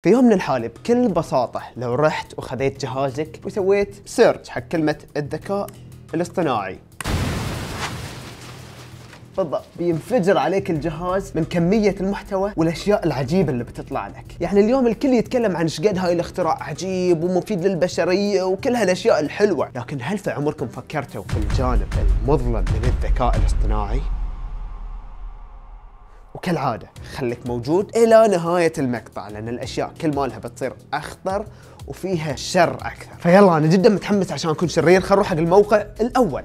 في يوم من الحالي بكل بساطة لو رحت وخذيت جهازك وسويت سيرش حق كلمة الذكاء الاصطناعي، بالضبط بينفجر عليك الجهاز من كمية المحتوى والاشياء العجيبة اللي بتطلع لك. يعني اليوم الكل يتكلم عن ايش قد هاي الاختراع عجيب ومفيد للبشرية وكل هالاشياء الحلوة، لكن هل في عمركم فكرتوا في الجانب المظلم من الذكاء الاصطناعي؟ وكالعادة خليك موجود إلى نهاية المقطع، لأن الأشياء كل مالها بتصير أخطر وفيها شر أكثر. فيلا أنا جدا متحمس عشان أكون شرير. خلينا نروح حق الموقع الأول.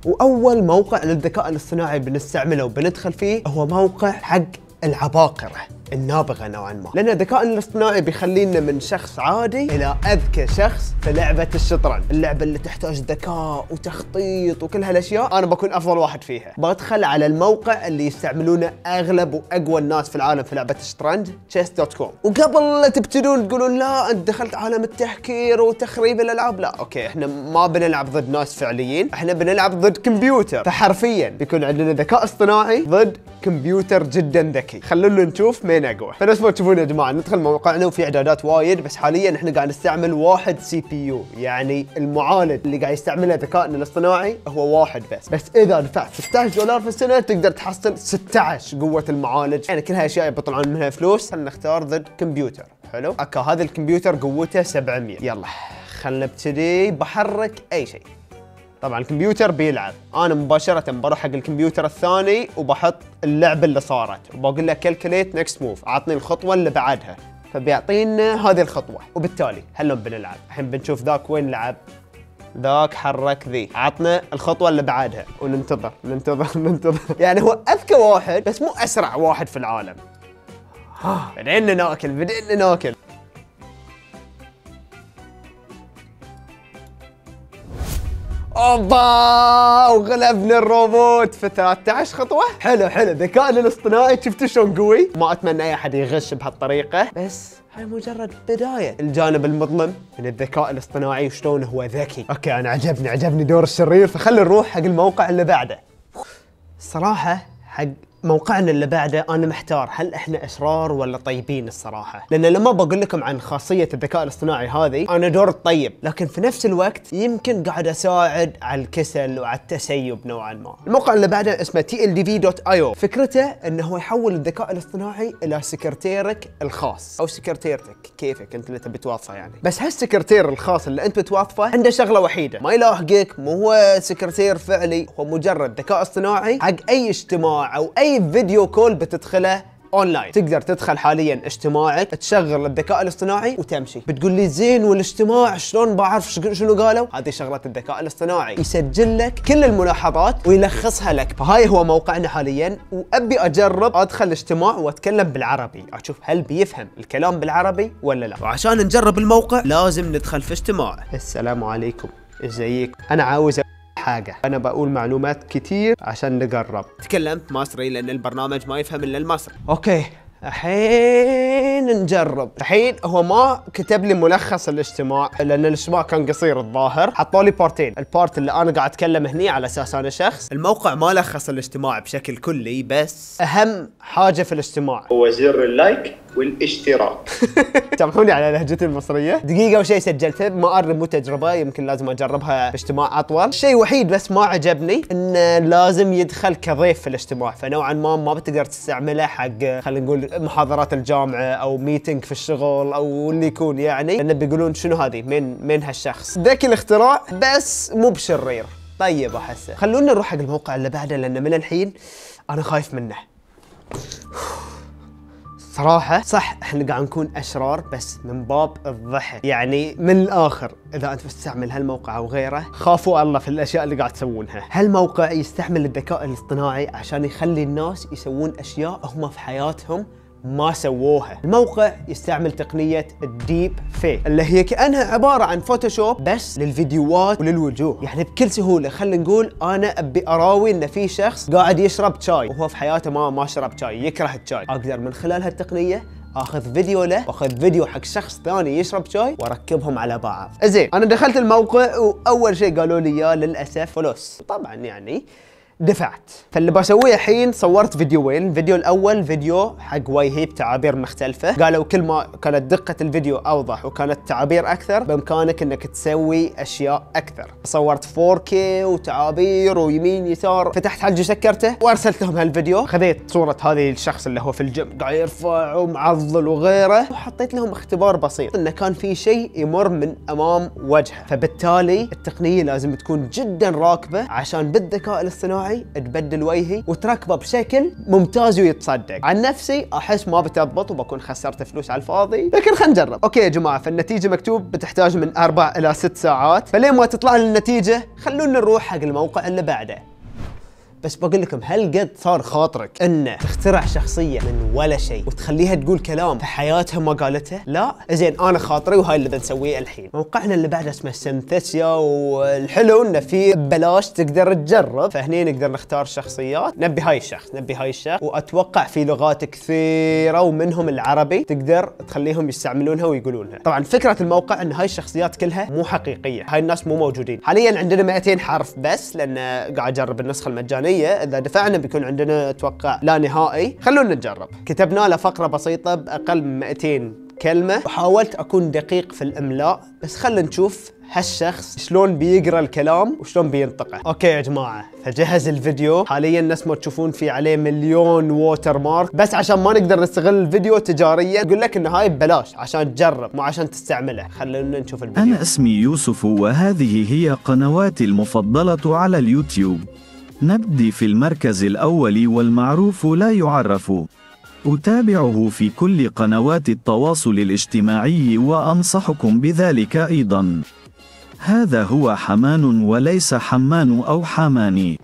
وأول موقع للذكاء الاصطناعي بنستعمله وبندخل فيه هو موقع حق العباقرة النابغة نوعا ما، لأن الذكاء الاصطناعي بيخلينا من شخص عادي إلى أذكى شخص في لعبة الشطرنج، اللعبة اللي تحتاج ذكاء وتخطيط وكل هالأشياء. أنا بكون أفضل واحد فيها. بدخل على الموقع اللي يستعملونه أغلب وأقوى الناس في العالم في لعبة الشطرنج، chess.com. وقبل لا تبتدون تقولون لا أنت دخلت عالم التهكير وتخريب الألعاب، لا أوكي، إحنا ما بنلعب ضد ناس فعليين، إحنا بنلعب ضد كمبيوتر. فحرفيا بيكون عندنا ذكاء اصطناعي ضد كمبيوتر جدا ذكي. خلونا نشوف مين اقوى. فنفس ما تشوفون يا جماعه ندخل موقعنا وفي اعدادات وايد، بس حاليا احنا قاعد نستعمل واحد CPU، يعني المعالج اللي قاعد يستعمله ذكائنا الاصطناعي هو واحد بس اذا دفعت $16 في السنه تقدر تحصل 16 قوه المعالج، يعني كل هالاشياء يبطلون منها فلوس. خلينا نختار ضد كمبيوتر. حلو اوكي، هذا الكمبيوتر قوته 700. يلا خلينا نبتدي. بحرك اي شيء. طبعا الكمبيوتر بيلعب، انا مباشره بروح حق الكمبيوتر الثاني وبحط اللعبه اللي صارت وبقول له كالكوليت نكست موف، اعطني الخطوه اللي بعدها، فبيعطينا هذه الخطوه. وبالتالي هل بنلعب الحين بنشوف ذاك وين لعب، ذاك حرك ذي، عطنا الخطوه اللي بعدها وننتظر ننتظر ننتظر. يعني هو اذكى واحد بس مو اسرع واحد في العالم. بدينا ناكل. اوبا، وغلبنا الروبوت في 13 خطوة. حلو ذكائنا الاصطناعي شفتوا شلون قوي؟ ما اتمنى اي احد يغش بهالطريقة، بس هاي مجرد بداية. الجانب المظلم من الذكاء الاصطناعي وشلون هو ذكي. اوكي انا عجبني دور الشرير، فخلي نروح حق الموقع اللي بعده. الصراحة حق موقعنا اللي بعده أنا محتار هل إحنا أشرار ولا طيبين الصراحة، لأن لما بقول لكم عن خاصية الذكاء الاصطناعي هذه أنا دور الطيب، لكن في نفس الوقت يمكن قاعد أساعد على الكسل وعلى التسيب نوعا ما. الموقع اللي بعده اسمه tldv.io. فكرته إنه هو يحول الذكاء الاصطناعي إلى سكرتيرك الخاص أو سكرتيرتك، كيفك أنت اللي تبي توظفه يعني. بس هالسكرتير الخاص اللي أنت بتوظفه عنده شغلة وحيدة، ما يلاحقك، مو هو سكرتير فعلي، هو مجرد ذكاء اصطناعي حق أي اجتماع أو أي فيديو كول بتدخله اونلاين. تقدر تدخل حاليا اجتماعك، تشغل الذكاء الاصطناعي وتمشي. بتقول لي زين والاجتماع شلون بعرف شنو قالوا؟ هذه شغلة الذكاء الاصطناعي، يسجل لك كل الملاحظات ويلخصها لك. فهاي هو موقعنا حاليا، وابي اجرب ادخل اجتماع واتكلم بالعربي، اشوف هل بيفهم الكلام بالعربي ولا لا. وعشان نجرب الموقع لازم ندخل في اجتماع. السلام عليكم، ازيك؟ انا عاوز حاجة، أنا بقول معلومات كتير عشان نقرب. تكلمت مصري لأن البرنامج ما يفهم إلا المصري. أوكي الحين نجرب. الحين هو ما كتب لي ملخص الاجتماع لأن الاجتماع كان قصير الظاهر، حطوا لي بارتين، البارت اللي أنا قاعد أتكلم هني على أساس أنا شخص. الموقع ما لخص الاجتماع بشكل كلي، بس أهم حاجة في الاجتماع هو زر اللايك والاشتراك. سامحوني على لهجتي المصرية. دقيقة وشي سجلته، ما أعرف مو تجربة، يمكن لازم أجربها في اجتماع أطول. شيء وحيد بس ما عجبني إنه لازم يدخل كضيف في الاجتماع، فنوعا ما بتقدر تستعمله حق خلينا نقول محاضرات الجامعة أو ميتينج في الشغل أو اللي يكون، يعني لأنه بيقولون شنو هذه من هالشخص. ذكي الاختراع بس مو بشرير، طيب أحسه. خلونا نروح حق الموقع اللي بعده لأن من الحين أنا خايف منه صراحة. صح احنا قاعد نكون اشرار بس من باب الضحك، يعني من الاخر اذا انت بتستعمل هالموقع او غيره خافوا الله في الاشياء اللي قاعد تسوونها. هالموقع يستعمل الذكاء الاصطناعي عشان يخلي الناس يسوون اشياء هم في حياتهم ما سووها. الموقع يستعمل تقنية الديب فيك اللي هي كأنها عبارة عن فوتوشوب بس للفيديوهات وللوجوه. يعني بكل سهولة خلينا نقول أنا أبي أراوي إن في شخص قاعد يشرب شاي وهو في حياته ما شرب شاي، يكره الشاي. أقدر من خلال هالتقنية اخذ فيديو له واخذ فيديو حق شخص ثاني يشرب شاي واركبهم على بعض. زين انا دخلت الموقع واول شيء قالوا لي اياه للاسف فلوس. طبعا يعني دفعت. فاللي بسويه الحين صورت فيديوين. الفيديو الاول فيديو حق وجهي بتعابير مختلفه، قالوا كل ما كانت دقه الفيديو اوضح وكانت تعابير اكثر بامكانك انك تسوي اشياء اكثر. صورت 4K وتعابير ويمين يسار، فتحت حلجي سكرته وارسلت لهم هالفيديو. خذيت صوره هذه الشخص اللي هو في الجيم قاعد يرفع ومعضل وغيره، وحطيت لهم اختبار بسيط انه كان في شيء يمر من امام وجهه، فبالتالي التقنيه لازم تكون جدا راكبه عشان بالذكاء الاصطناعي تبدل وجهي وتركبه بشكل ممتاز ويتصدق. عن نفسي احس ما بتضبط وبكون خسرت فلوس على الفاضي، لكن خلينا نجرب. اوكي يا جماعه، فالنتيجه مكتوب بتحتاج من 4 إلى 6 ساعات، فلين ما تطلع لنا النتيجه خلونا نروح حق الموقع اللي بعده. بس بقول لكم، هل قد صار خاطرك ان تخترع شخصيه من ولا شيء وتخليها تقول كلام في حياتها ما قالته؟ لا؟ زين انا خاطري وهاي اللي بنسويه الحين. موقعنا اللي بعده اسمه سينثيسيا، والحلو انه في ببلاش تقدر تجرب، فهني نقدر نختار شخصيات. نبي هاي الشخص، نبي هاي الشخص، واتوقع في لغات كثيره ومنهم العربي تقدر تخليهم يستعملونها ويقولونها. طبعا فكره الموقع ان هاي الشخصيات كلها مو حقيقيه، هاي الناس مو موجودين. حاليا عندنا 200 حرف بس، لان قاعد اجرب النسخه المجانيه. اذا دفعنا بيكون عندنا اتوقع لا نهائي. خلونا نجرب. كتبنا له فقره بسيطه باقل من 200 كلمه، وحاولت اكون دقيق في الاملاء، بس خلينا نشوف هالشخص شلون بيقرا الكلام وشلون بينطقه. اوكي يا جماعه، فجهز الفيديو. حاليا نفس ما تشوفون في عليه مليون ووتر مارك، بس عشان ما نقدر نستغل الفيديو تجاريا اقول لك ان هاي ببلاش عشان تجرب مو عشان تستعمله. خلونا نشوف الفيديو. انا اسمي يوسف، وهذه هي قنواتي المفضله على اليوتيوب. نبدي في المركز الأول والمعروف لا يعرف. أتابعه في كل قنوات التواصل الاجتماعي وأنصحكم بذلك أيضا. هذا هو حمان وليس حمان أو حماني.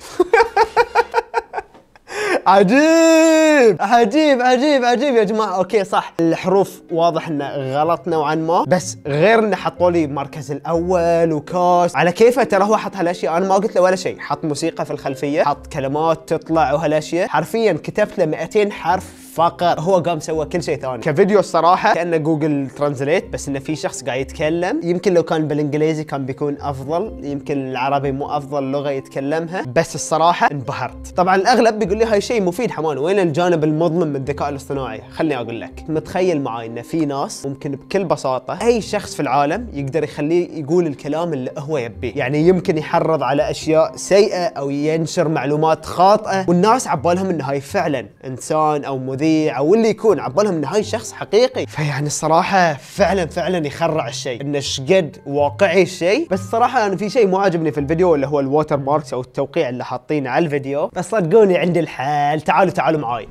عجيب عجيب عجيب عجيب يا جماعه. اوكي صح، الحروف واضح انه غلط نوعا ما، بس غير انه حطوا لي المركز الاول وكاس على كيفه. ترى هو حط هالاشياء، انا ما قلت له ولا شيء. حط موسيقى في الخلفيه، حط كلمات تطلع وهالاشياء. حرفيا كتبت له 200 حرف فقط، هو قام سوى كل شيء ثاني. كفيديو الصراحه كانه جوجل ترانزليت، بس انه في شخص قاعد يتكلم. يمكن لو كان بالانجليزي كان بيكون افضل، يمكن العربي مو افضل لغه يتكلمها، بس الصراحه انبهرت. طبعا الاغلب بيقول لي هاي شيء مفيد حمان، وين الجانب المظلم من الذكاء الاصطناعي؟ خلني اقول لك. متخيل معاي ان في ناس ممكن بكل بساطه اي شخص في العالم يقدر يخليه يقول الكلام اللي هو يبيه، يعني يمكن يحرض على اشياء سيئه او ينشر معلومات خاطئه، والناس عبالهم ان هاي فعلا انسان او مذيع او اللي يكون، عبالهم ان هاي شخص حقيقي. فيعني الصراحه فعلا يخرع الشيء، انه شقد واقعي الشيء. بس الصراحه انا في شيء مو عاجبني في الفيديو، اللي هو الووتر ماركس او التوقيع اللي حاطينه على الفيديو. بس صدقوني عندي الحل، تعالوا معاي.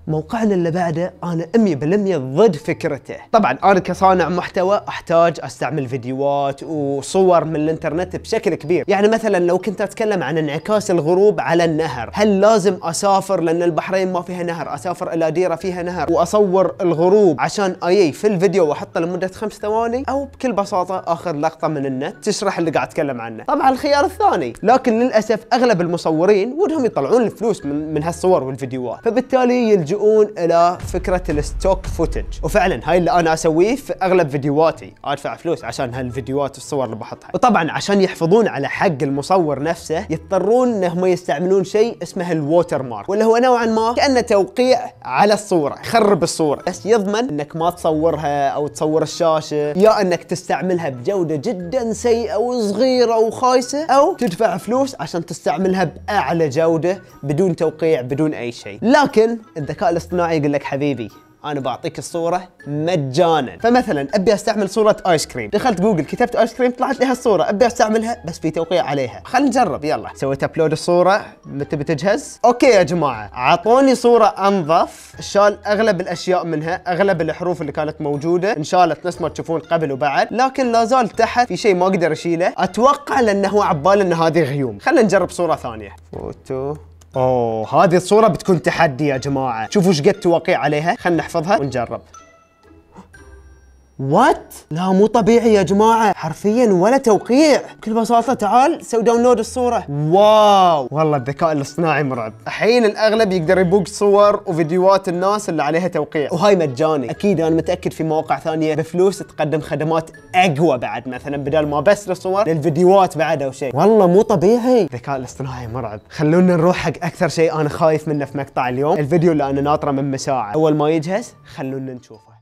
موقعنا اللي بعده انا 100% ضد فكرته. طبعا انا كصانع محتوى احتاج استعمل فيديوهات وصور من الانترنت بشكل كبير. يعني مثلا لو كنت اتكلم عن انعكاس الغروب على النهر، هل لازم اسافر لان البحرين ما فيها نهر، اسافر الى ديره فيها نهر واصور الغروب عشان اجي في الفيديو واحطه لمده 5 ثواني، او بكل بساطه اخذ لقطه من النت تشرح اللي قاعد اتكلم عنه؟ طبعا الخيار الثاني. لكن للاسف اغلب المصورين ودهم يطلعون الفلوس من هالصور والفيديوهات، فبالتالي يلجؤون الى فكره الستوك فوتج. وفعلا هاي اللي انا اسويه في اغلب فيديوهاتي، ادفع فلوس عشان هالفيديوهات والصور اللي بحطها. وطبعا عشان يحفظون على حق المصور نفسه يضطرون انهم يستعملون شيء اسمه الووتر مارك، واللي هو نوعا ما كانه توقيع على الصوره، يخرب الصوره، بس يضمن انك ما تصورها او تصور الشاشه، يا انك تستعملها بجوده جدا سيئه وصغيره وخايسه، او تدفع فلوس عشان تستعملها باعلى جوده بدون توقيع بدون اي شيء. لكن الذكاء الاصطناعي يقول لك حبيبي انا بعطيك الصوره مجانا. فمثلا ابي استعمل صوره ايس كريم، دخلت جوجل كتبت ايس كريم طلعت لي هالصوره، ابي استعملها بس في توقيع عليها. خلينا نجرب. يلا سويت ابلود الصوره. متى بتجهز؟ اوكي يا جماعه، اعطوني صوره انظف، شال اغلب الاشياء منها، اغلب الحروف اللي كانت موجوده انشالت نفس ما تشوفون قبل وبعد، لكن لا زال تحت في شيء ما اقدر اشيله، اتوقع لانه هو عباله ان هذه غيوم. خلينا نجرب صوره ثانيه. فوتو. اوه هذه الصورة بتكون تحدي يا جماعة، شوفوا ايش قد توقيع عليها. خلينا نحفظها ونجرب. وات؟ لا مو طبيعي يا جماعة، حرفيا ولا توقيع. بكل بساطة تعال سوي داونلود الصورة. واو والله الذكاء الاصطناعي مرعب. الحين الاغلب يقدر يبوق صور وفيديوهات الناس اللي عليها توقيع، وهاي مجاني. اكيد انا متأكد في مواقع ثانية بفلوس تقدم خدمات اقوى بعد، مثلا بدل ما بس للصور للفيديوهات بعد او شيء. والله مو طبيعي، الذكاء الاصطناعي مرعب. خلونا نروح حق اكثر شيء انا خايف منه في مقطع اليوم، الفيديو اللي انا ناطره من مساعة. اول ما يجهز خلونا نشوفه.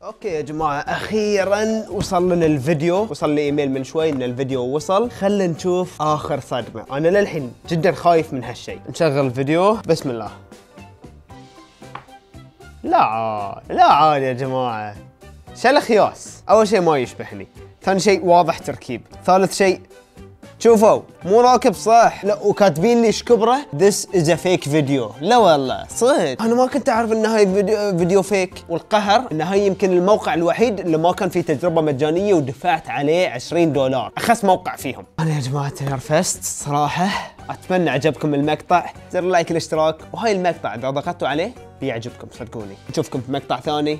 اوكي يا جماعة، اخيرا وصل لنا الفيديو، وصل لي ايميل من شوي ان الفيديو وصل. خلنا نشوف اخر صدمة. انا للحين جدا خايف من هالشيء. نشغل الفيديو، بسم الله. لا عادي يا جماعة، شلخياس. اول شيء ما يشبهني، ثاني شيء واضح تركيب، ثالث شيء شوفوا مو راكب صح. لا وكاتبين لي ايش كبره This is a fake video. لا والله صدق انا ما كنت اعرف ان هاي فيديو فيك. والقهر ان هاي يمكن الموقع الوحيد اللي ما كان فيه تجربه مجانيه ودفعت عليه $20، اخس موقع فيهم. انا يا جماعه تنرفزت صراحه. اتمنى عجبكم المقطع، زر اللايك الاشتراك، وهاي المقطع اذا ضغطتوا عليه بيعجبكم صدقوني. نشوفكم في مقطع ثاني،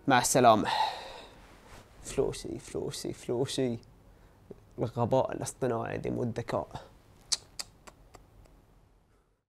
مع السلامه. فلوسي الغباء الاصطناعي دي مو الذكاء.